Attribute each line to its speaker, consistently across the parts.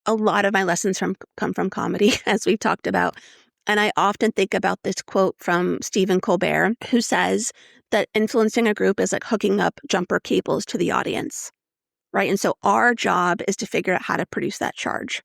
Speaker 1: a lot of my lessons come from comedy, as we've talked about. And I often think about this quote from Stephen Colbert, who says that influencing a group is like hooking up jumper cables to the audience, right? And so our job is to figure out how to produce that charge.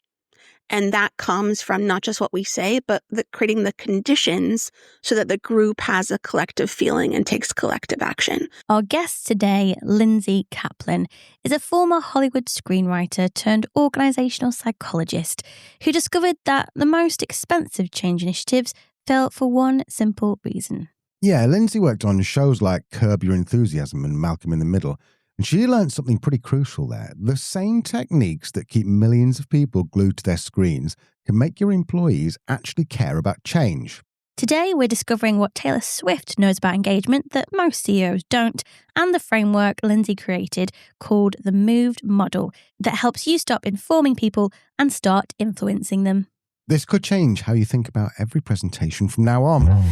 Speaker 1: And that comes from not just what we say, but creating the conditions so that the group has a collective feeling and takes collective action.
Speaker 2: Our guest today, Lindsey Caplan, is a former Hollywood screenwriter turned organisational psychologist who discovered that the most expensive change initiatives fail for one simple reason.
Speaker 3: Yeah, Lindsey worked on shows like Curb Your Enthusiasm and Malcolm in the Middle. And she learned something pretty crucial there. The same techniques that keep millions of people glued to their screens can make your employees actually care about change.
Speaker 2: Today, we're discovering what Taylor Swift knows about engagement that most CEOs don't, and the framework Lindsey created called the Moved Model that helps you stop informing people and start influencing them.
Speaker 3: This could change how you think about every presentation from now on.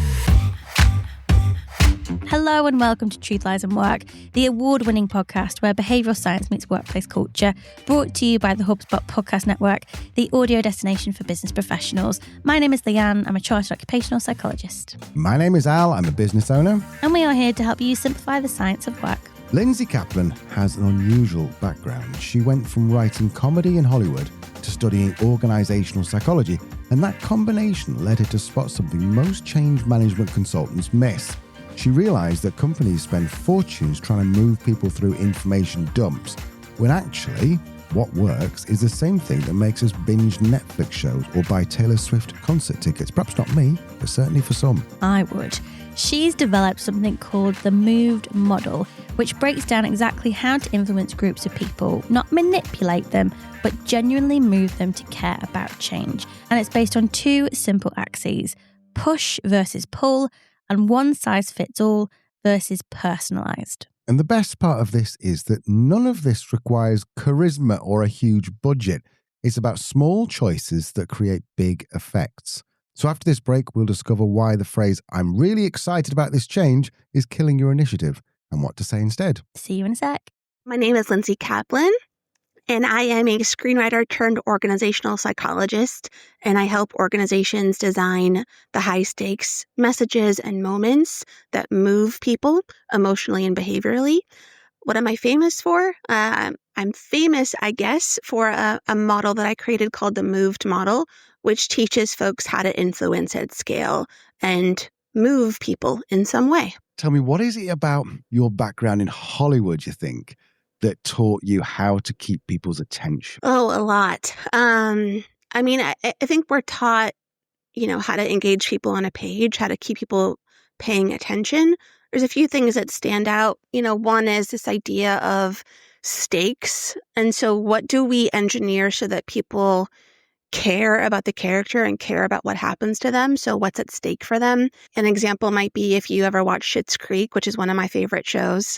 Speaker 2: Hello and welcome to Truth, Lies and Work, the award-winning podcast where behavioural science meets workplace culture, brought to you by the HubSpot Podcast Network, the audio destination for business professionals. My name is Leanne. I'm a chartered occupational psychologist.
Speaker 3: My name is Al. I'm a business owner.
Speaker 2: And we are here to help you simplify the science of work.
Speaker 3: Lindsey Caplan has an unusual background. She went from writing comedy in Hollywood to studying organisational psychology, and that combination led her to spot something most change management consultants miss. She realised that companies spend fortunes trying to move people through information dumps, when actually, what works is the same thing that makes us binge Netflix shows or buy Taylor Swift concert tickets. Perhaps not me, but certainly for some.
Speaker 2: I would. She's developed something called the Moved Model, which breaks down exactly how to influence groups of people, not manipulate them, but genuinely move them to care about change. And it's based on two simple axes: push versus pull, and one size fits all versus personalised.
Speaker 3: And the best part of this is that none of this requires charisma or a huge budget. It's about small choices that create big effects. So after this break, we'll discover why the phrase, "I'm really excited about this change," is killing your initiative, and what to say instead.
Speaker 2: See you in a sec.
Speaker 1: My name is Lindsey Caplan, and I am a screenwriter turned organizational psychologist, and I help organizations design the high-stakes messages and moments that move people emotionally and behaviorally. What am I famous for? I'm famous, I guess, for a model that I created called the Moved Model, which teaches folks how to influence at scale and move people in some way.
Speaker 3: Tell me, what is it about your background in Hollywood, you think, that taught you how to keep people's attention?
Speaker 1: Oh, a lot. I think we're taught, how to engage people on a page, how to keep people paying attention. There's a few things that stand out. One is this idea of stakes. And so what do we engineer so that people care about the character and care about what happens to them? So what's at stake for them? An example might be if you ever watch Schitt's Creek, which is one of my favorite shows.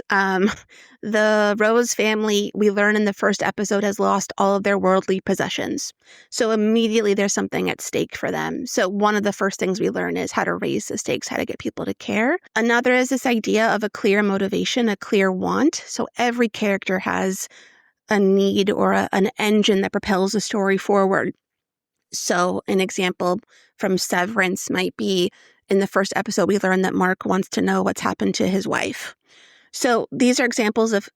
Speaker 1: The Rose family, we learn in the first episode, has lost all of their worldly possessions. So immediately there's something at stake for them. So one of the first things we learn is how to raise the stakes, how to get people to care. Another is this idea of a clear motivation, a clear want. So every character has a need or an engine that propels the story forward. So an example from Severance might be in the first episode, we learn that Mark wants to know what's happened to his wife. So these are examples of,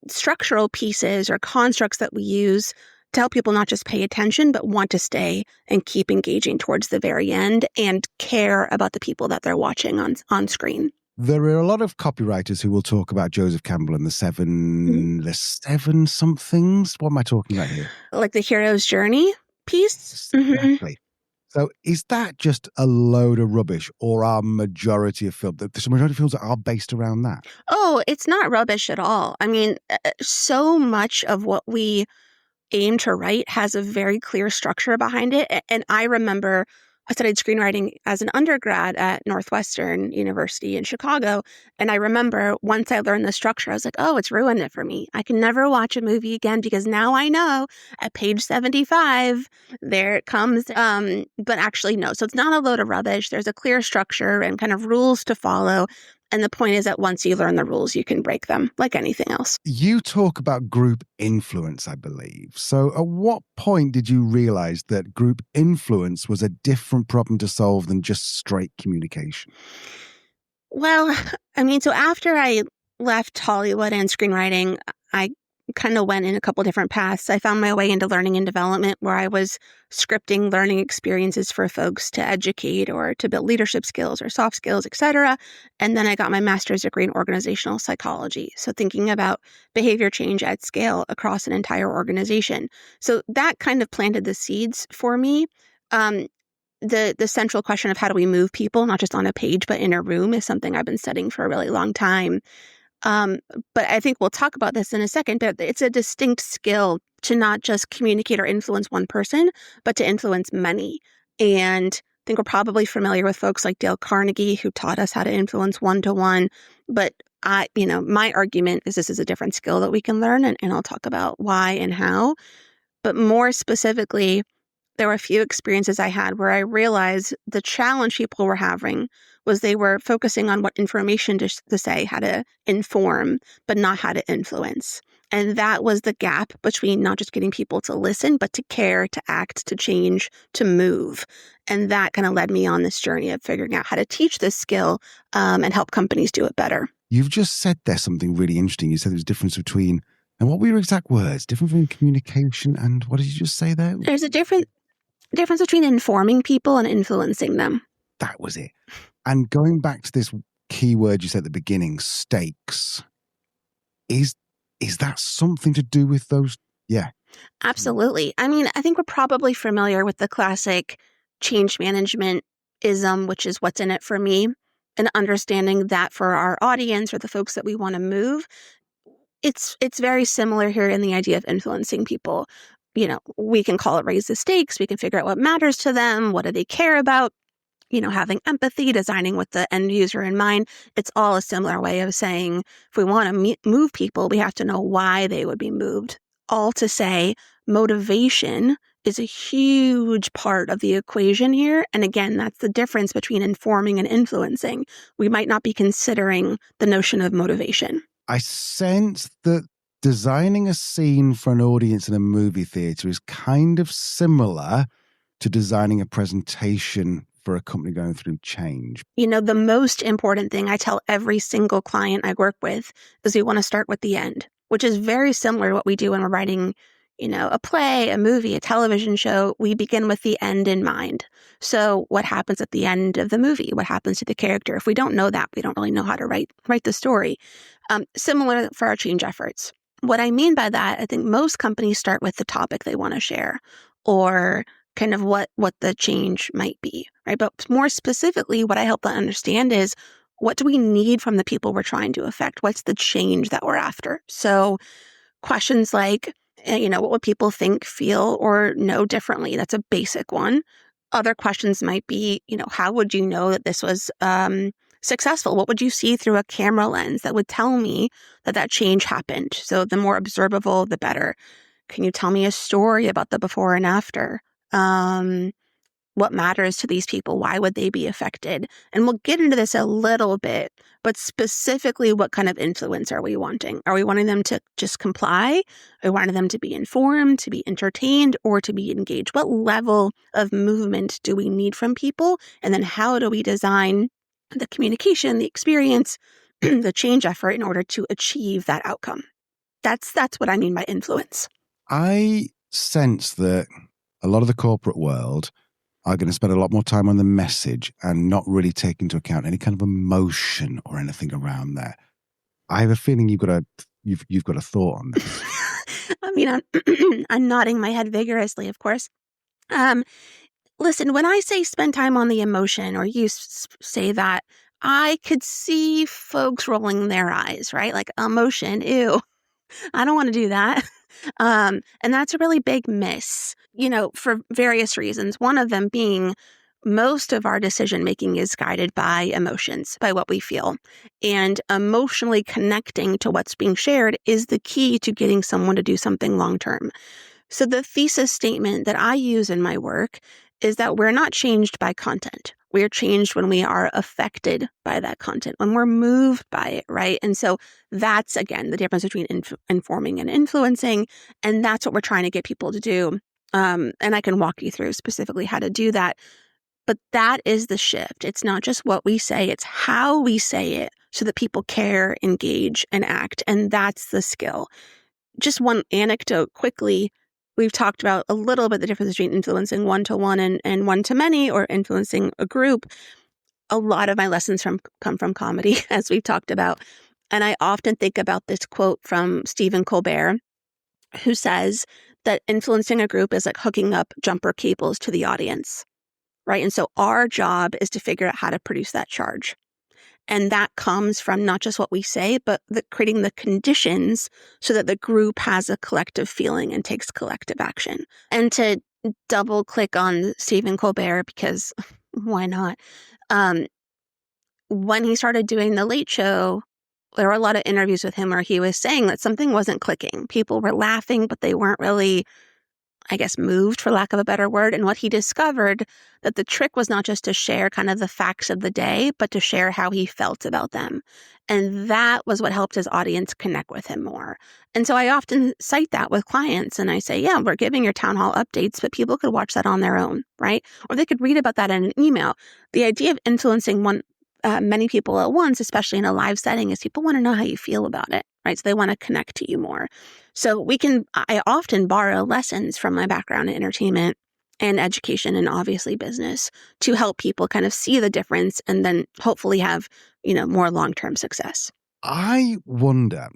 Speaker 1: structural pieces or constructs that we use to help people not just pay attention, but want to stay and keep engaging towards the very end and care about the people that they're watching on screen.
Speaker 3: There are a lot of copywriters who will talk about Joseph Campbell and the seven somethings. What am I talking about here?
Speaker 1: Like the hero's journey piece.
Speaker 3: Exactly. Mm-hmm. So is that just a load of rubbish, or are majority of films, the majority of films that are based around that?
Speaker 1: Oh, it's not rubbish at all. I mean, so much of what we aim to write has a very clear structure behind it. And I remember I studied screenwriting as an undergrad at Northwestern University in Chicago. And I remember once I learned the structure, I was like, oh, it's ruined it for me. I can never watch a movie again because now I know at page 75, there it comes. But actually, no. So it's not a load of rubbish. There's a clear structure and kind of rules to follow. And the point is that once you learn the rules, you can break them like anything else.
Speaker 3: You talk about group influence, I believe. So at what point did you realize that group influence was a different problem to solve than just straight communication?
Speaker 1: Well, I mean, so after I left Hollywood and screenwriting, I kind of went in a couple different paths. I found my way into learning and development, where I was scripting learning experiences for folks to educate or to build leadership skills or soft skills, etc. And then I got my master's degree in organizational psychology. So thinking about behavior change at scale across an entire organization. So that kind of planted the seeds for me. The central question of how do we move people, not just on a page, but in a room, is something I've been studying for a really long time. But I think we'll talk about this in a second, but it's a distinct skill to not just communicate or influence one person, but to influence many. And I think we're probably familiar with folks like Dale Carnegie, who taught us how to influence one-to-one. But my argument is this is a different skill that we can learn, and I'll talk about why and how. But more specifically, there were a few experiences I had where I realized the challenge people were having was they were focusing on what information to say, how to inform, but not how to influence. And that was the gap between not just getting people to listen, but to care, to act, to change, to move. And that kind of led me on this journey of figuring out how to teach this skill and help companies do it better.
Speaker 3: You've just said there's something really interesting. You said there's a difference between, and what were your exact words? Different between communication and what did you just say there?
Speaker 1: There's a difference between informing people and influencing them.
Speaker 3: That was it. And going back to this key word you said at the beginning, stakes, is that something to do with those? Yeah.
Speaker 1: Absolutely. I mean, I think we're probably familiar with the classic change management ism, which is what's in it for me, and understanding that for our audience or the folks that we want to move, it's very similar here in the idea of influencing people. We can call it raise the stakes. We can figure out what matters to them. What do they care about? Having empathy, designing with the end user in mind. It's all a similar way of saying, if we want to move people, we have to know why they would be moved. All to say, motivation is a huge part of the equation here. And again, that's the difference between informing and influencing. We might not be considering the notion of motivation.
Speaker 3: I sense that designing a scene for an audience in a movie theater is kind of similar to designing a presentation for a company going through change.
Speaker 1: The most important thing I tell every single client I work with is we want to start with the end, which is very similar to what we do when we're writing, a play, a movie, a television show. We begin with the end in mind. So what happens at the end of the movie? What happens to the character? If we don't know that, we don't really know how to write the story. Similar for our change efforts. What I mean by that, I think most companies start with the topic they want to share, or kind of what the change might be, right? But more specifically, what I help them understand is, what do we need from the people we're trying to affect? What's the change that we're after? So questions like, what would people think, feel, or know differently? That's a basic one. Other questions might be, how would you know that this was successful? What would you see through a camera lens that would tell me that change happened? So the more observable, the better. Can you tell me a story about the before and after? What matters to these people? Why would they be affected? And we'll get into this a little bit, but specifically, what kind of influence are we wanting? Are we wanting them to just comply? Are we wanting them to be informed, to be entertained, or to be engaged? What level of movement do we need from people? And then how do we design the communication, the experience, the change effort in order to achieve that outcome? That's what I mean by influence.
Speaker 3: I sense that a lot of the corporate world are going to spend a lot more time on the message and not really take into account any kind of emotion or anything around there. I have a feeling you've got a thought on this.
Speaker 1: I mean, I'm nodding my head vigorously, of course. Listen, when I say spend time on the emotion, or you say that, I could see folks rolling their eyes, right? Like, emotion, ew. I don't want to do that. And that's a really big miss, for various reasons. One of them being most of our decision making is guided by emotions, by what we feel. And emotionally connecting to what's being shared is the key to getting someone to do something long term. So the thesis statement that I use in my work is that we're not changed by content. We're changed when we are affected by that content, when we're moved by it, right? And so that's, again, the difference between informing and influencing. And that's what we're trying to get people to do. And I can walk you through specifically how to do that. But that is the shift. It's not just what we say, it's how we say it so that people care, engage, and act. And that's the skill. Just one anecdote quickly. We've talked about a little bit the difference between influencing one-to-one and one-to-many, or influencing a group. A lot of my lessons come from comedy, as we've talked about. And I often think about this quote from Stephen Colbert, who says that influencing a group is like hooking up jumper cables to the audience, right? And so our job is to figure out how to produce that charge. And that comes from not just what we say, but creating the conditions so that the group has a collective feeling and takes collective action. And to double click on Stephen Colbert, because why not? When he started doing The Late Show, there were a lot of interviews with him where he was saying that something wasn't clicking. People were laughing, but they weren't really, I guess, moved, for lack of a better word. And what he discovered, that the trick was not just to share kind of the facts of the day, but to share how he felt about them. And that was what helped his audience connect with him more. And so I often cite that with clients, and I say, yeah, we're giving your town hall updates, but people could watch that on their own, right? Or they could read about that in an email. The idea of influencing many people at once, especially in a live setting, is people want to know how you feel about it, right? So they want to connect to you more. So I often borrow lessons from my background in entertainment and education, and obviously business, to help people kind of see the difference and then hopefully have, more long-term success.
Speaker 3: I wonder,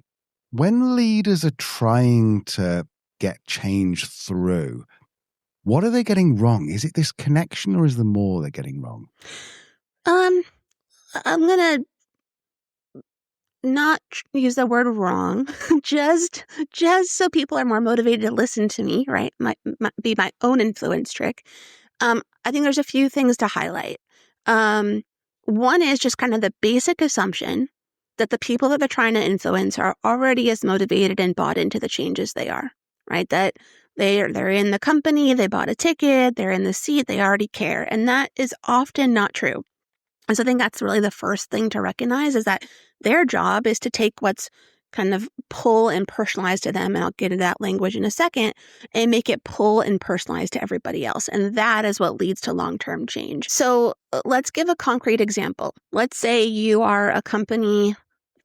Speaker 3: when leaders are trying to get change through, what are they getting wrong? Is it this connection, or is there more they're getting wrong?
Speaker 1: I'm going to not use the word wrong, just so people are more motivated to listen to me, right? Might be my own influence trick. I think there's a few things to highlight. One is just kind of the basic assumption that the people that they're trying to influence are already as motivated and bought into the changes they are, right? That they're in the company, they bought a ticket, they're in the seat, they already care. And that is often not true. And so I think that's really the first thing to recognize, is that their job is to take what's kind of pull and personalized to them, and I'll get into that language in a second, and make it pull and personalized to everybody else. And that is what leads to long-term change. So let's give a concrete example. Let's say you are a company,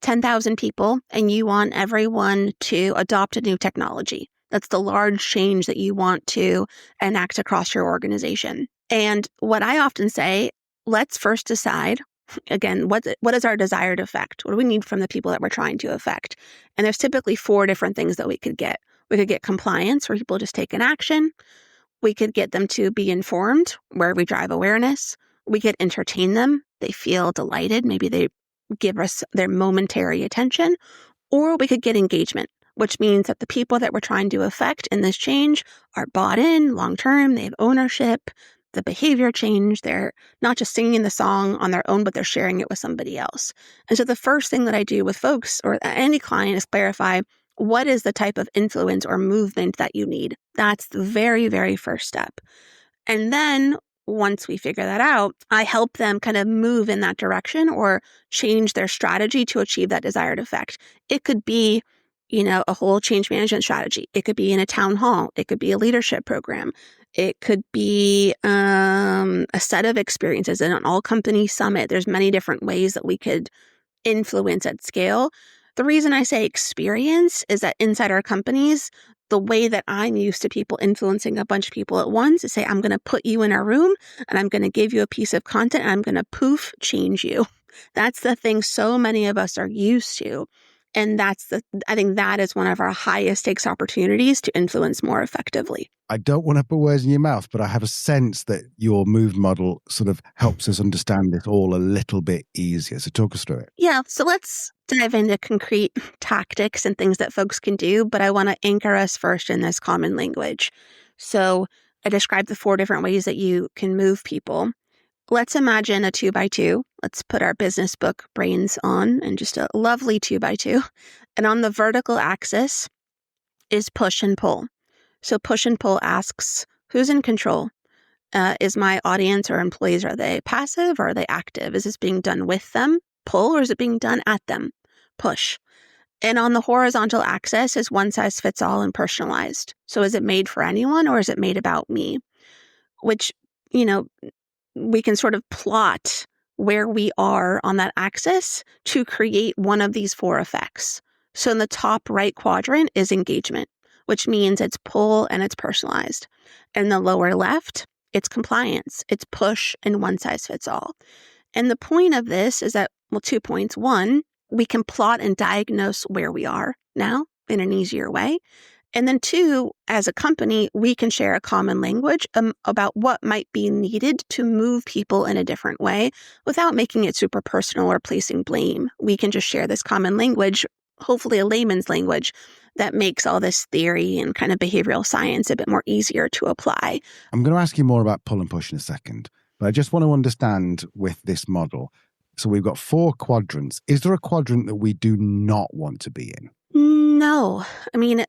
Speaker 1: 10,000 people, and you want everyone to adopt a new technology. That's the large change that you want to enact across your organization. And what I often say, let's first decide, again, what is our desired effect? What do we need from the people that we're trying to affect? And there's typically 4 different things that we could get. We could get compliance, where people just take an action. We could get them to be informed, where we drive awareness. We could entertain them. They feel delighted. Maybe they give us their momentary attention. Or we could get engagement, which means that the people that we're trying to affect in this change are bought in long-term. They have ownership. The behavior change. They're not just singing the song on their own, but they're sharing it with somebody else. And so the first thing that I do with folks or any client is clarify, what is the type of influence or movement that you need? That's the very, very first step. And then once we figure that out, I help them kind of move in that direction or change their strategy to achieve that desired effect. It could be, a whole change management strategy. It could be in a town hall. It could be a leadership program. It could be a set of experiences in an all-company summit. There's many different ways that we could influence at scale. The reason I say experience is that inside our companies, the way that I'm used to people influencing a bunch of people at once is say, I'm going to put you in a room and I'm going to give you a piece of content and I'm going to poof, change you. That's the thing so many of us are used to. And I think that is one of our highest stakes opportunities to influence more effectively.
Speaker 3: I don't want to put words in your mouth, but I have a sense that your moved model sort of helps us understand this all a little bit easier. So talk us through it.
Speaker 1: Yeah. So let's dive into concrete tactics and things that folks can do, but I want to anchor us first in this common language. So I described the 4 different ways that you can move people. Let's imagine a 2x2. Let's put our business book brains on, and just a lovely 2x2. And on the vertical axis is push and pull. So push and pull asks, who's in control? Is my audience or employees, are they passive or are they active? Is this being done with them, pull, or is it being done at them, push? And on the horizontal axis is one size fits all and personalized. So is it made for anyone or is it made about me? Which, you know, we can sort of plot where we are on that axis to create one of these four effects. So in the top right quadrant is engagement, which means it's pull and it's personalized. In the lower left, it's compliance, it's push and one size fits all. And the point of this is that, well, 2 points. One, we can plot and diagnose where we are now in an easier way. And then two, as a company, we can share a common language about what might be needed to move people in a different way without making it super personal or placing blame. We can just share this common language, hopefully a layman's language, that makes all this theory and kind of behavioral science a bit more easier to apply.
Speaker 3: I'm going to ask you more about pull and push in a second, but I just want to understand with this model. So we've got 4 quadrants. Is there a quadrant that we do not want to be in?
Speaker 1: No. I mean,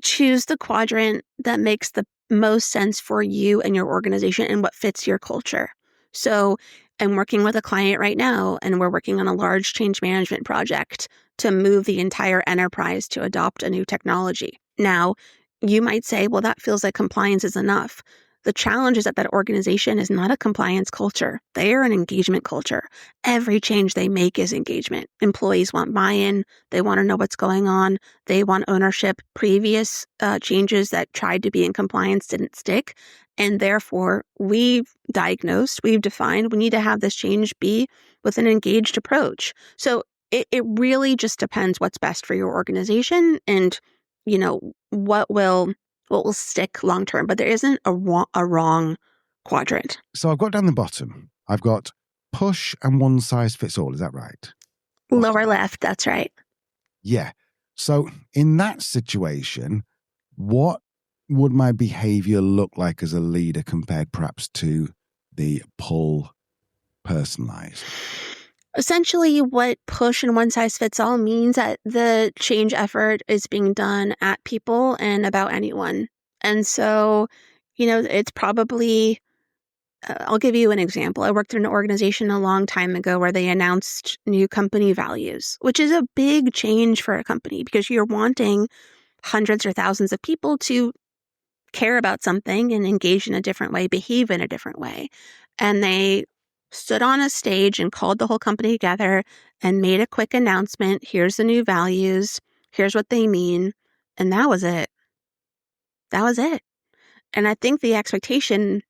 Speaker 1: choose the quadrant that makes the most sense for you and your organization and what fits your culture. So I'm working with a client right now, and we're working on a large change management project to move the entire enterprise to adopt a new technology. Now, you might say, well, that feels like compliance is enough. The challenge is that that organization is not a compliance culture. They are an engagement culture. Every change they make is engagement. Employees want buy-in. They want to know what's going on. They want ownership. Previous changes that tried to be in compliance didn't stick. And therefore, we've diagnosed, we've defined, we need to have this change be with an engaged approach. So it really just depends what's best for your organization and, you know, what will stick long term, but there isn't a wrong quadrant.
Speaker 3: So I've got down the bottom, I've got push and one size fits all. Is that right?
Speaker 1: Lower left, that's right.
Speaker 3: Yeah. So in that situation, what would my behavior look like as a leader compared perhaps to the pull personalized?
Speaker 1: Essentially, what push and one size fits all means that the change effort is being done at people and about anyone. And so, you know, it's probably, I'll give you an example. I worked in an organization a long time ago where they announced new company values, which is a big change for a company because you're wanting hundreds or thousands of people to care about something and engage in a different way, behave in a different way. And they stood on a stage and called the whole company together and made a quick announcement. Here's the new values. Here's what they mean. And that was it. That was it. And I think the expectation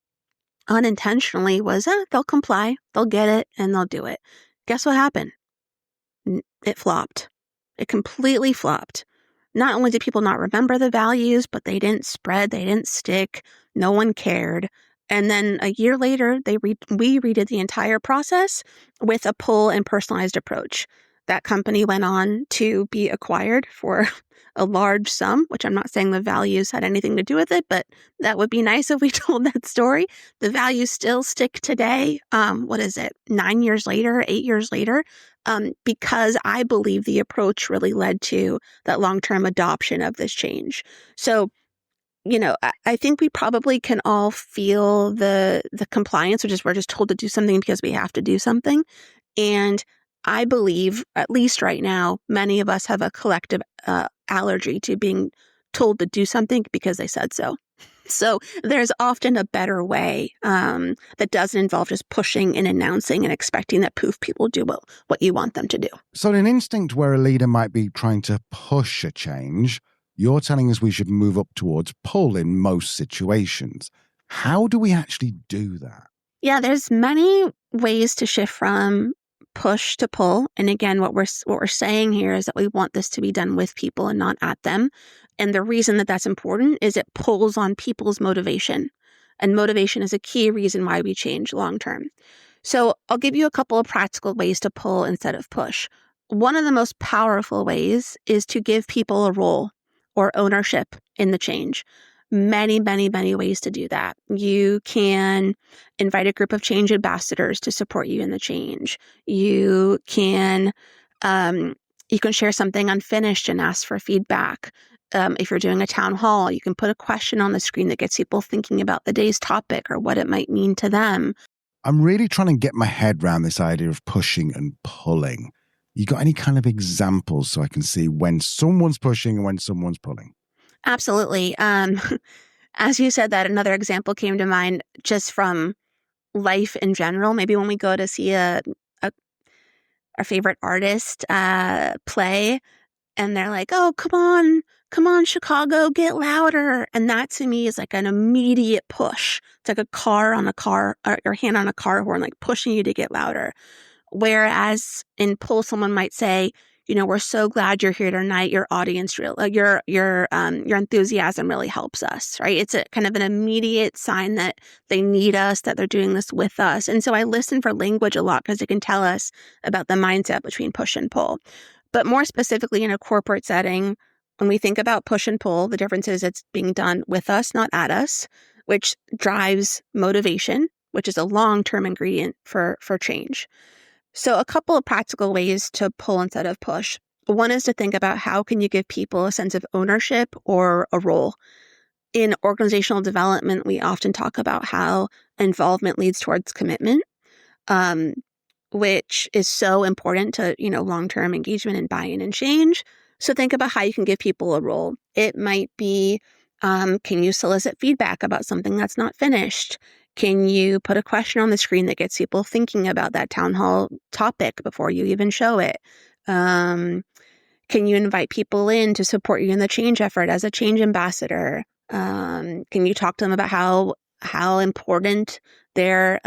Speaker 1: unintentionally was, they'll comply, they'll get it, and they'll do it. Guess what happened? It flopped. It completely flopped. Not only did people not remember the values, but they didn't spread, they didn't stick, no one cared. And then a year later, we redid the entire process with a pull and personalized approach. That company went on to be acquired for a large sum, which I'm not saying the values had anything to do with it, but that would be nice if we told that story. The values still stick today. 9 years later, 8 years later, because I believe the approach really led to that long-term adoption of this change. So, you know, I think we probably can all feel the compliance, which is we're just told to do something because we have to do something. And I believe, at least right now, many of us have a collective allergy to being told to do something because they said so. So there's often a better way that doesn't involve just pushing and announcing and expecting that poof, people do what you want them to do.
Speaker 3: So in an instinct where a leader might be trying to push a change, you're telling us we should move up towards pull in most situations. How do we actually do that?
Speaker 1: Yeah, there's many ways to shift from push to pull. And again, what we're saying here is that we want this to be done with people and not at them. And the reason that that's important is it pulls on people's motivation. And motivation is a key reason why we change long term. So I'll give you a couple of practical ways to pull instead of push. One of the most powerful ways is to give people a role or ownership in the change. Many, many, many ways to do that. You can invite a group of change ambassadors to support you in the change. You can share something unfinished and ask for feedback. if you're doing a town hall, you can put a question on the screen that gets people thinking about the day's topic or what it might mean to them.
Speaker 3: I'm really trying to get my head around this idea of pushing and pulling. You got any kind of examples so I can see when someone's pushing and when someone's pulling?
Speaker 1: Absolutely. As you said that, another example came to mind just from life in general. Maybe when we go to see our favorite artist play, and they're like, "Oh, come on, Chicago, get louder." And that to me is like an immediate push. It's like a car on a car, or your hand on a car horn, like pushing you to get louder. Whereas in pull, someone might say, "We're so glad you're here tonight. Your audience, your enthusiasm really helps us," right? It's a kind of an immediate sign that they need us, that they're doing this with us. And so I listen for language a lot because it can tell us about the mindset between push and pull. But more specifically in a corporate setting, when we think about push and pull, the difference is it's being done with us, not at us, which drives motivation, which is a long-term ingredient for change. So a couple of practical ways to pull instead of push. One is to think about how can you give people a sense of ownership or a role. In organizational development, we often talk about how involvement leads towards commitment, which is so important to, long-term engagement and buy-in and change. So think about how you can give people a role. It might be, can you solicit feedback about something that's not finished? Can you put a question on the screen that gets people thinking about that town hall topic before you even show it? Can you invite people in to support you in the change effort as a change ambassador? Can you talk to them about how important their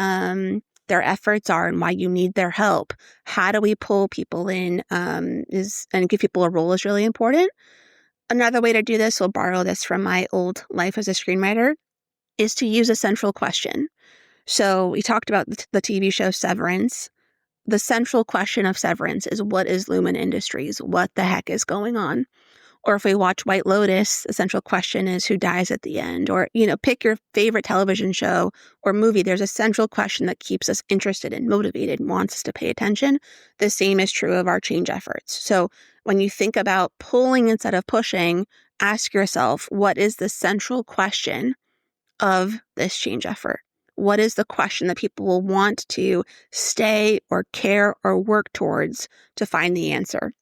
Speaker 1: efforts are and why you need their help? How do we pull people in? And give people a role is really important. Another way to do this, we'll borrow this from my old life as a screenwriter, is to use a central question. So we talked about the TV show Severance. The central question of Severance is, what is Lumen Industries? What the heck is going on? Or if we watch White Lotus, the central question is, who dies at the end? Or, pick your favorite television show or movie. There's a central question that keeps us interested and motivated and wants us to pay attention. The same is true of our change efforts. So when you think about pulling instead of pushing, ask yourself, what is the central question of this change effort? What is the question that people will want to stay or care or work towards to find the answer?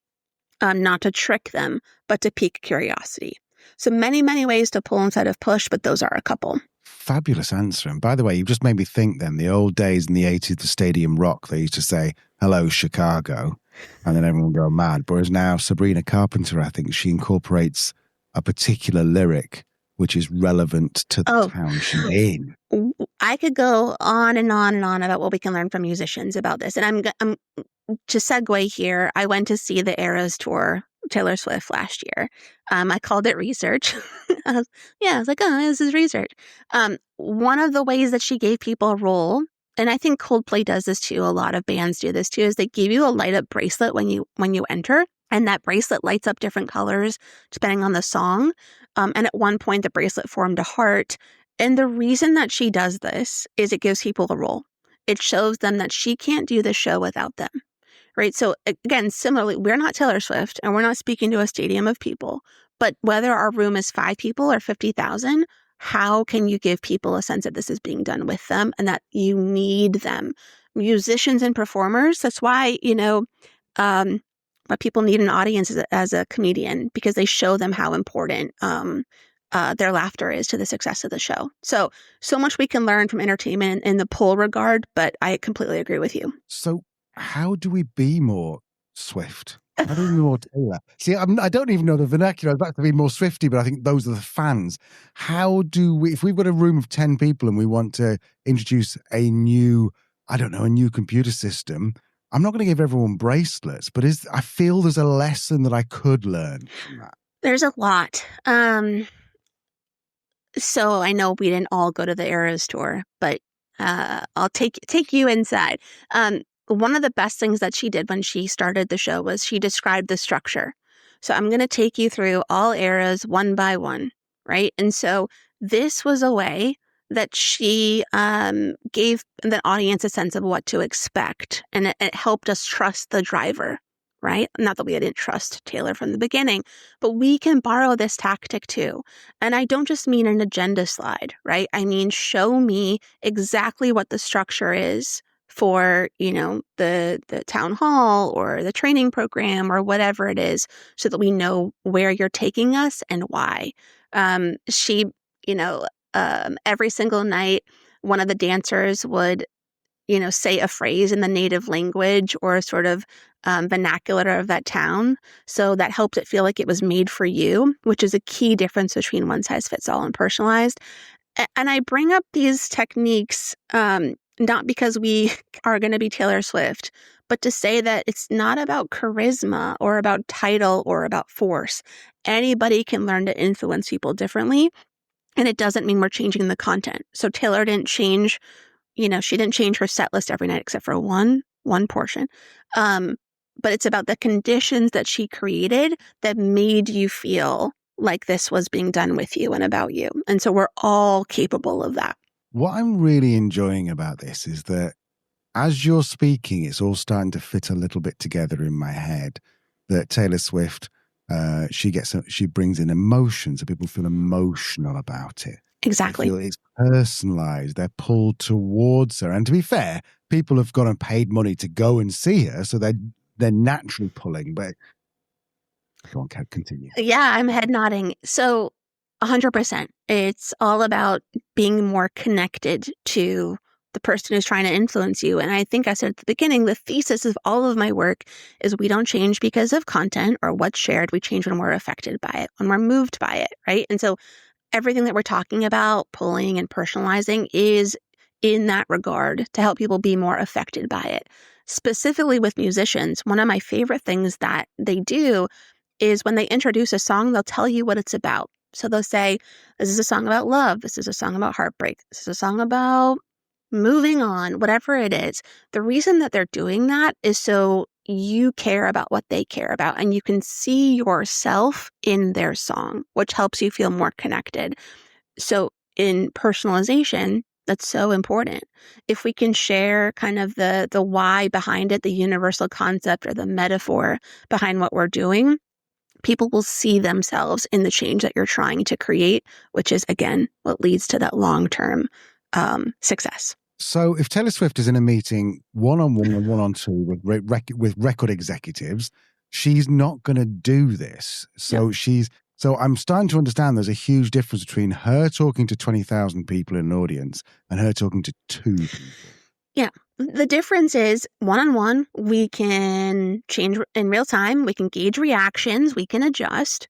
Speaker 1: Not to trick them, but to pique curiosity. So many, many ways to pull instead of push, but those are a couple.
Speaker 3: Fabulous answer. And by the way, you've just made me think then, the old days in the 80s, the Stadium Rock, they used to say, "Hello, Chicago," and then everyone would go mad. Whereas now Sabrina Carpenter, I think she incorporates a particular lyric which is relevant to the town she's in.
Speaker 1: I could go on and on and on about what we can learn from musicians about this. And I'm to segue here, I went to see the Eras tour, Taylor Swift, last year. I called it research. I was like, oh, this is research. One of the ways that she gave people a role, and I think Coldplay does this too, a lot of bands do this too, is they give you a light up bracelet when you enter. And that bracelet lights up different colors depending on the song. And at one point, the bracelet formed a heart. And the reason that she does this is it gives people a role. It shows them that she can't do the show without them, right? So again, similarly, we're not Taylor Swift and we're not speaking to a stadium of people. But whether our room is 5 people or 50,000, how can you give people a sense that this is being done with them and that you need them? Musicians and performers, that's why, but people need an audience as a comedian, because they show them how important their laughter is to the success of the show. So much we can learn from entertainment in the pull regard, but I completely agree with you.
Speaker 3: So how do we be more Swift? How do we be more Taylor? See, I don't even know the vernacular. I'd like to be more Swifty, but I think those are the fans. How do we, if we've got a room of 10 people and we want to introduce a new computer system, I'm not going to give everyone bracelets, but I feel there's a lesson that I could learn from that.
Speaker 1: There's a lot. So I know we didn't all go to the Eras tour, but I'll take you inside. One of the best things that she did when she started the show was she described the structure. So I'm going to take you through all eras one by one, right? And so this was a way that she gave the audience a sense of what to expect. And it helped us trust the driver, right? Not that we didn't trust Taylor from the beginning, but we can borrow this tactic too. And I don't just mean an agenda slide, right? I mean, show me exactly what the structure is for, the town hall or the training program or whatever it is, so that we know where you're taking us and why. She, every single night, one of the dancers would say a phrase in the native language or sort of vernacular of that town. So that helped it feel like it was made for you, which is a key difference between one size fits all and personalized. And I bring up these techniques not because we are going to be Taylor Swift, but to say that it's not about charisma or about title or about force. Anybody can learn to influence people differently. And it doesn't mean we're changing the content. So Taylor didn't change, she didn't change her set list every night except for one portion. But it's about the conditions that she created that made you feel like this was being done with you and about you. And so we're all capable of that.
Speaker 3: What I'm really enjoying about this is that as you're speaking, it's all starting to fit a little bit together in my head, that Taylor Swift, she brings in emotions, so people feel emotional about it.
Speaker 1: Exactly.
Speaker 3: They feel it's personalized. They're pulled towards her. And to be fair, people have gone and paid money to go and see her, so they're naturally pulling. But go on, continue.
Speaker 1: Yeah, I'm head nodding. So 100%. It's all about being more connected to the person who's trying to influence you. And I think I said at the beginning, the thesis of all of my work is we don't change because of content or what's shared. We change when we're affected by it, when we're moved by it, right? And so everything that we're talking about, pulling and personalizing, is in that regard to help people be more affected by it. Specifically with musicians, one of my favorite things that they do is when they introduce a song, they'll tell you what it's about. So they'll say, this is a song about love. This is a song about heartbreak. This is a song about moving on, whatever it is. The reason that they're doing that is so you care about what they care about and you can see yourself in their song, which helps you feel more connected. So in personalization, that's so important. If we can share kind of the why behind it, the universal concept or the metaphor behind what we're doing, people will see themselves in the change that you're trying to create, which is, again, what leads to that long-term success.
Speaker 3: So if Taylor Swift is in a meeting one-on-one or one-on-two with record executives, she's not going to do this. So So I'm starting to understand there's a huge difference between her talking to 20,000 people in an audience and her talking to 2 people.
Speaker 1: Yeah. The difference is one-on-one, we can change in real time. We can gauge reactions. We can adjust.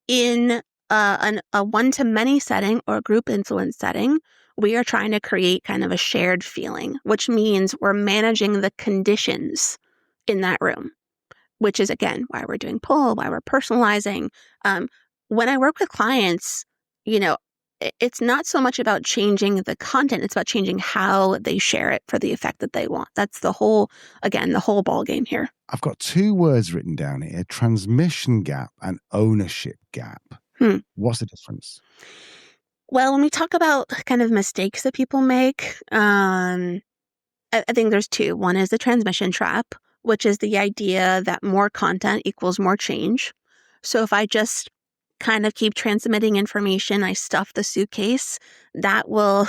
Speaker 1: In a one-to-many setting or a group influence setting, we are trying to create kind of a shared feeling, which means we're managing the conditions in that room, which is, again, why we're doing pull, why we're personalizing. When I work with clients, it's not so much about changing the content. It's about changing how they share it for the effect that they want. That's the whole ball game here.
Speaker 3: I've got 2 words written down here: transmission gap and ownership gap. What's the difference?
Speaker 1: Well, when we talk about kind of mistakes that people make, I think there's 2. One is the transmission trap, which is the idea that more content equals more change. So if I just kind of keep transmitting information, I stuff the suitcase, that will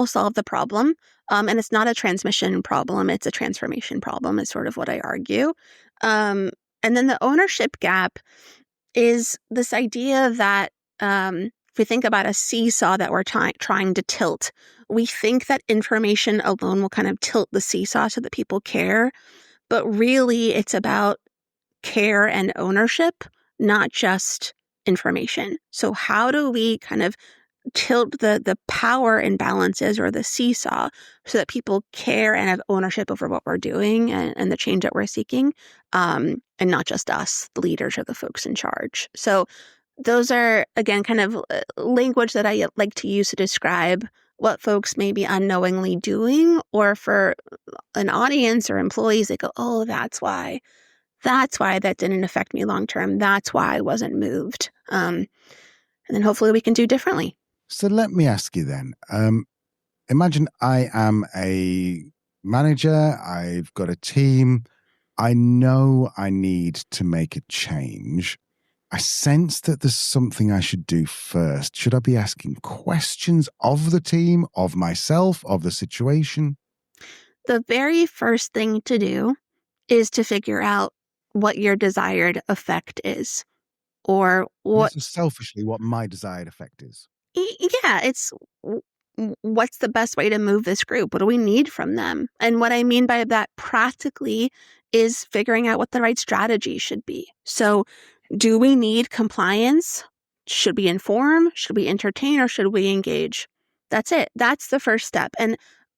Speaker 1: solve the problem. And it's not a transmission problem, it's a transformation problem, is sort of what I argue. And then the ownership gap is this idea that if we think about a seesaw that we're trying to tilt, we think that information alone will kind of tilt the seesaw so that people care. But really, it's about care and ownership, not just information. So how do we kind of tilt the power imbalances or the seesaw so that people care and have ownership over what we're doing and the change that we're seeking, and not just us, the leaders or the folks in charge. So those are, again, kind of language that I like to use to describe what folks may be unknowingly doing, or for an audience or employees, they go, oh, that's why that didn't affect me long term. That's why I wasn't moved. And then hopefully we can do differently.
Speaker 3: So let me ask you then, imagine I am a manager, I've got a team, I know I need to make a change. I sense that there's something I should do first. Should I be asking questions of the team, of myself, of the situation?
Speaker 1: The very first thing to do is to figure out what your desired effect is, or
Speaker 3: And
Speaker 1: what.
Speaker 3: this is selfishly what my desired effect is.
Speaker 1: Yeah, it's what's the best way to move this group? What do we need from them? And what I mean by that practically is figuring out what the right strategy should be. So, do we need compliance? Should we inform? Should we entertain? Or should we engage? That's it. That's the first step. And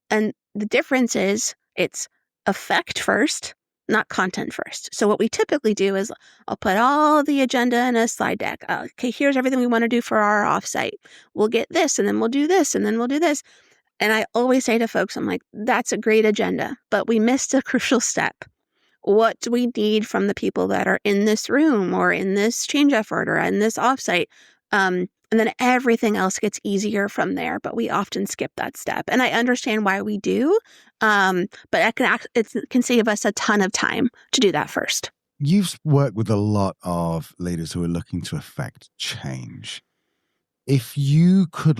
Speaker 1: the difference is it's effect first, not content first. So what we typically do is I'll put all the agenda in a slide deck. Okay, here's everything we want to do for our offsite. We'll get this, and then we'll do this, and then we'll do this. And I always say to folks, I'm like, that's a great agenda, but we missed a crucial step. What do we need from the people that are in this room or in this change effort or in this offsite? And then everything else gets easier from there, but we often skip that step. And I understand why we do, but it can save us a ton of time to do that first.
Speaker 3: You've worked with a lot of leaders who are looking to affect change. If you could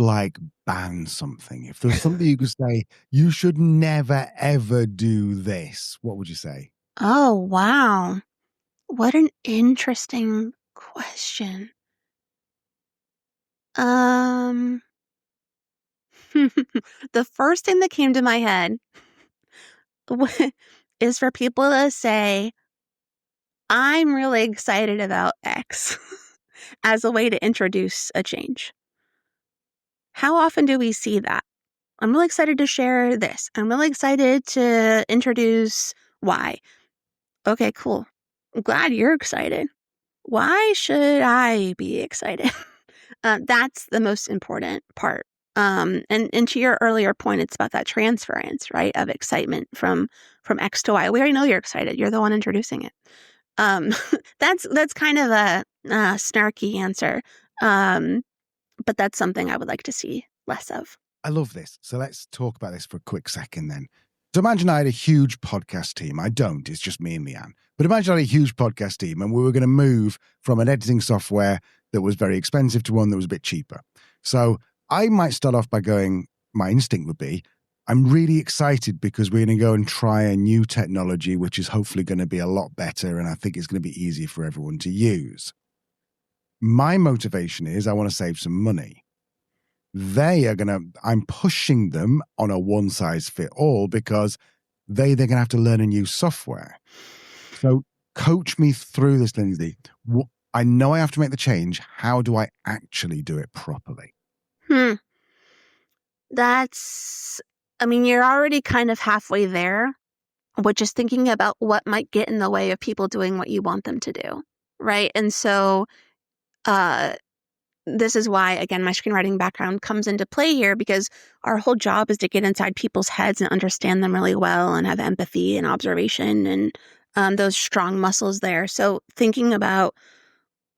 Speaker 3: ban something, if there's something you could say, you should never, ever do this, what would you say?
Speaker 1: Oh, wow. What an interesting question. The first thing that came to my head is for people to say, I'm really excited about X as a way to introduce a change. How often do we see that? I'm really excited to share this. I'm really excited to introduce Y. Okay, cool. I'm glad you're excited. Why should I be excited? That's the most important part. And to your earlier point, it's about that transference, right, of excitement from X to Y. We already know you're excited. You're the one introducing it. That's kind of a snarky answer, but that's something I would like to see less of.
Speaker 3: I love this. So let's talk about this for a quick second then. So imagine I had a huge podcast team. I don't. It's just me and Leanne. But imagine I had a huge podcast team and we were going to move from an editing software that was very expensive to one that was a bit cheaper. So I might start off by going, my instinct would be, I'm really excited because we're going to go and try a new technology, which is hopefully going to be a lot better. And I think it's going to be easier for everyone to use. My motivation is I want to save some money. I'm pushing them on a one size fit all because they're going to have to learn a new software. So coach me through this, Lindsey. I know I have to make the change. How do I actually do it properly?
Speaker 1: You're already kind of halfway there, which is thinking about what might get in the way of people doing what you want them to do, right? And so, this is why, again, my screenwriting background comes into play here, because our whole job is to get inside people's heads and understand them really well and have empathy and observation and those strong muscles there. So thinking about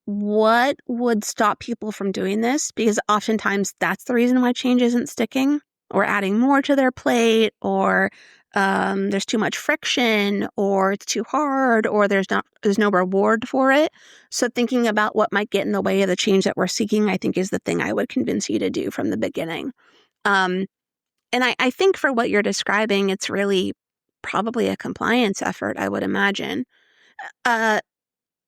Speaker 1: what would stop people from doing this, because oftentimes that's the reason why change isn't sticking, or adding more to their plate, or there's too much friction, or it's too hard, or there's no reward for it. So thinking about what might get in the way of the change that we're seeking, I think, is the thing I would convince you to do from the beginning. And I think for what you're describing, it's really probably a compliance effort, I would imagine.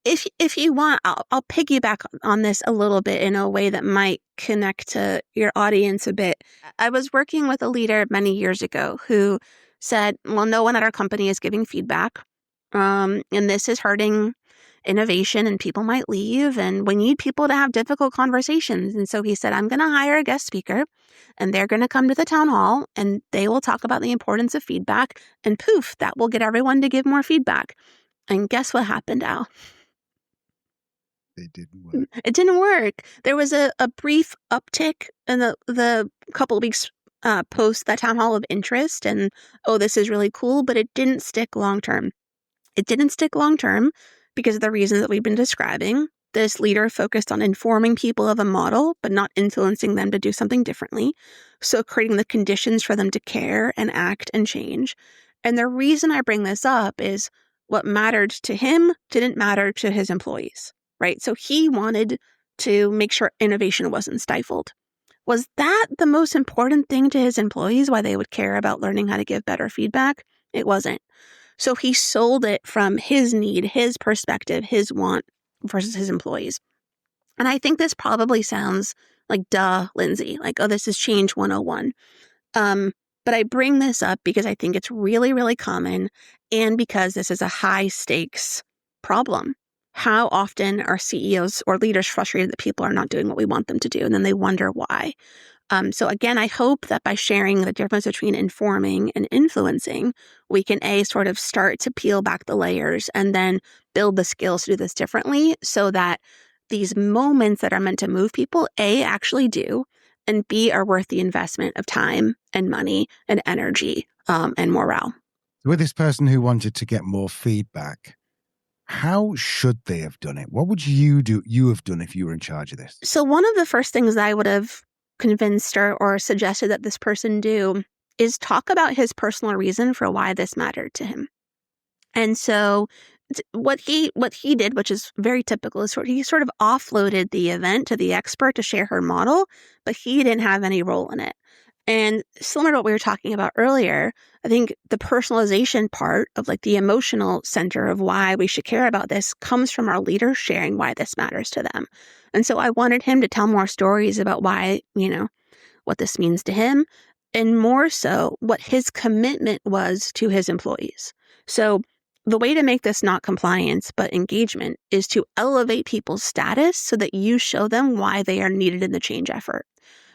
Speaker 1: If you want, I'll piggyback on this a little bit in a way that might connect to your audience a bit. I was working with a leader many years ago who said, well, no one at our company is giving feedback. And this is hurting innovation and people might leave, and we need people to have difficult conversations. And so he said, I'm going to hire a guest speaker and they're going to come to the town hall and they will talk about the importance of feedback, and poof, that will get everyone to give more feedback. And guess what happened, Al?
Speaker 3: It didn't work.
Speaker 1: It didn't work. There was a brief uptick in the couple of weeks post that town hall of interest, and this is really cool, but it didn't stick long term. It didn't stick long term because of the reasons that we've been describing. This leader focused on informing people of a model, but not influencing them to do something differently. So creating the conditions for them to care and act and change. And the reason I bring this up is what mattered to him didn't matter to his employees, right? So he wanted to make sure innovation wasn't stifled. Was that the most important thing to his employees, why they would care about learning how to give better feedback? It wasn't. So he sold it from his need, his perspective, his want versus his employees. And I think this probably sounds like, duh, Lindsey, like, oh, this is change 101. But I bring this up because I think it's really, really common and because this is a high stakes problem. How often are CEOs or leaders frustrated that people are not doing what we want them to do? And then they wonder why. So again, I hope that by sharing the difference between informing and influencing, we can sort of start to peel back the layers and then build the skills to do this differently so that these moments that are meant to move people, actually do, and B, are worth the investment of time and money and energy and morale.
Speaker 3: With this person who wanted to get more feedback, how should they have done it? What would you have done if you were in charge of this?
Speaker 1: So one of the first things I would have convinced or suggested that this person do is talk about his personal reason for why this mattered to him. And so what he did, which is very typical, is he sort of offloaded the event to the expert to share her model, but he didn't have any role in it. And similar to what we were talking about earlier, I think the personalization part of like the emotional center of why we should care about this comes from our leaders sharing why this matters to them. And so I wanted him to tell more stories about why, what this means to him, and more so what his commitment was to his employees. So the way to make this not compliance, but engagement is to elevate people's status so that you show them why they are needed in the change effort.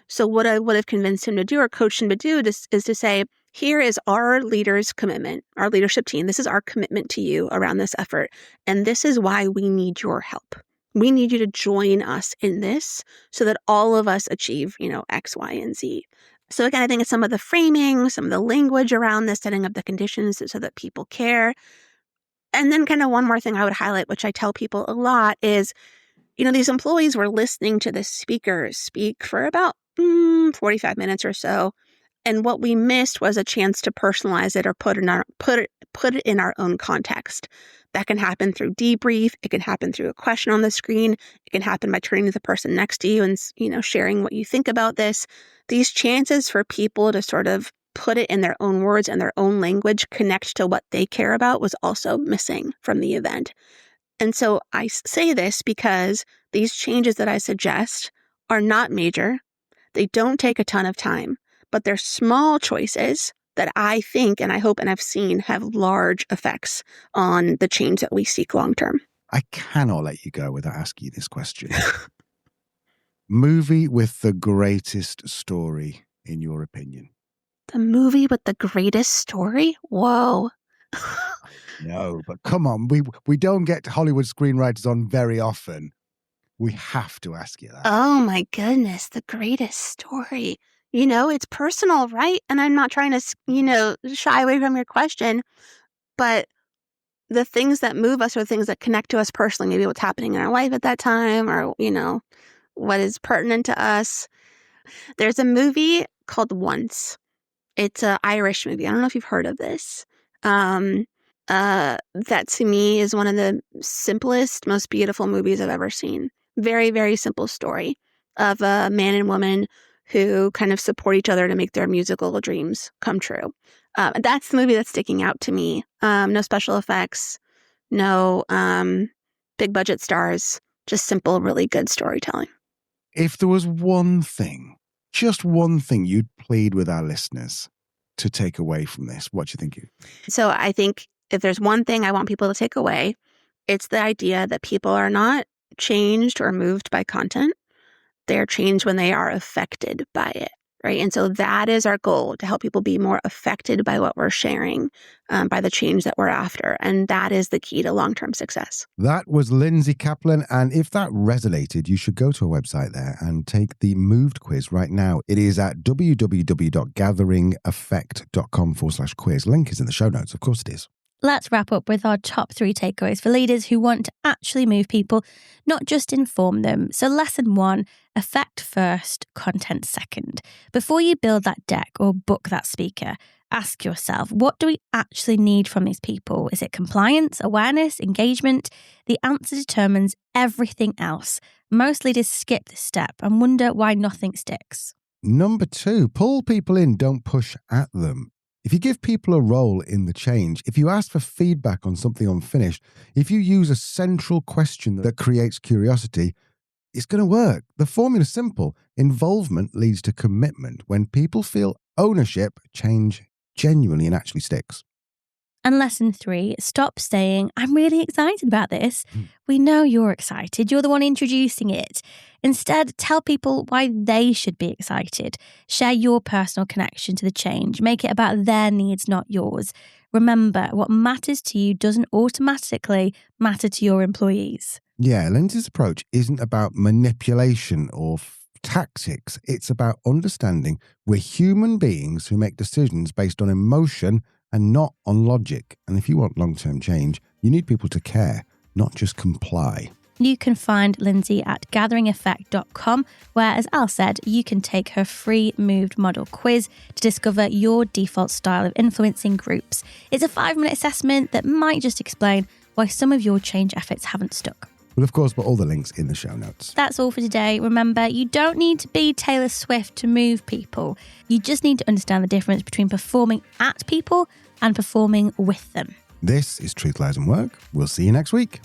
Speaker 1: So what I would have convinced him to do or coached him to do is to say, here is our leader's commitment, our leadership team. This is our commitment to you around this effort. And this is why we need your help. We need you to join us in this so that all of us achieve, X, Y, and Z. So again, I think it's some of the framing, some of the language around this, setting up the conditions so that people care. And then kind of one more thing I would highlight, which I tell people a lot, is, these employees were listening to the speaker speak for about 45 minutes or so. And what we missed was a chance to personalize it or put it in our own context. That can happen through debrief. It can happen through a question on the screen. It can happen by turning to the person next to you and, sharing what you think about this. These chances for people to sort of put it in their own words and their own language, connect to what they care about, was also missing from the event. And so I say this because these changes that I suggest are not major. They don't take a ton of time, but they're small choices that I think, and I hope, and I've seen have large effects on the change that we seek long term.
Speaker 3: I cannot let you go without asking you this question. Movie with the greatest story, in your opinion?
Speaker 1: The movie with the greatest story? Whoa.
Speaker 3: No, but come on. We don't get Hollywood screenwriters on very often. We have to ask you that.
Speaker 1: Oh my goodness, the greatest story. It's personal, right? And I'm not trying to, shy away from your question, but the things that move us are the things that connect to us personally, maybe what's happening in our life at that time or, what is pertinent to us. There's a movie called Once. It's an Irish movie. I don't know if you've heard of this. That to me is one of the simplest, most beautiful movies I've ever seen. Very, very simple story of a man and woman who kind of support each other to make their musical dreams come true. That's the movie that's sticking out to me. No special effects, no big budget stars, just simple, really good storytelling.
Speaker 3: If there was one thing, just one thing you'd plead with our listeners to take away from this, what do you think?
Speaker 1: So I think if there's one thing I want people to take away, it's the idea that people are not changed or moved by content. They're changed when they are affected by it, right? And so that is our goal, to help people be more affected by what we're sharing, by the change that we're after. And that is the key to long-term success.
Speaker 3: That was Lindsey Caplan. And if that resonated, you should go to our website there and take the Moved quiz right now. It is at www.gatheringeffect.com/quiz. Link is in the show notes. Of course it is.
Speaker 2: Let's wrap up with our top 3 takeaways for leaders who want to actually move people, not just inform them. So lesson 1, effect first, content second. Before you build that deck or book that speaker, Ask yourself, what do we actually need from these people? Is it compliance, awareness, engagement? The answer determines everything else. Most leaders skip this step and wonder why nothing sticks.
Speaker 3: Number 2, pull people in, don't push at them. If you give people a role in the change, if you ask for feedback on something unfinished, if you use a central question that creates curiosity, it's going to work. The formula's simple. Involvement leads to commitment. When people feel ownership, change genuinely and actually sticks.
Speaker 2: And lesson 3, stop saying, I'm really excited about this. We know you're excited. You're the one introducing it. Instead, tell people why they should be excited. Share your personal connection to the change. Make it about their needs, not yours. Remember, what matters to you doesn't automatically matter to your employees.
Speaker 3: Yeah, Lindsey's approach isn't about manipulation or tactics. It's about understanding we're human beings who make decisions based on emotion and not on logic. And if you want long-term change, you need people to care, not just comply.
Speaker 2: You can find Lindsey at gatheringeffect.com, where, as Al said, you can take her free moved model quiz to discover your default style of influencing groups. It's a 5-minute assessment that might just explain why some of your change efforts haven't stuck.
Speaker 3: We'll, of course, put all the links in the show notes.
Speaker 2: That's all for today. Remember, you don't need to be Taylor Swift to move people. You just need to understand the difference between performing at people and performing with them.
Speaker 3: This is Truth, Lies and Work. We'll see you next week.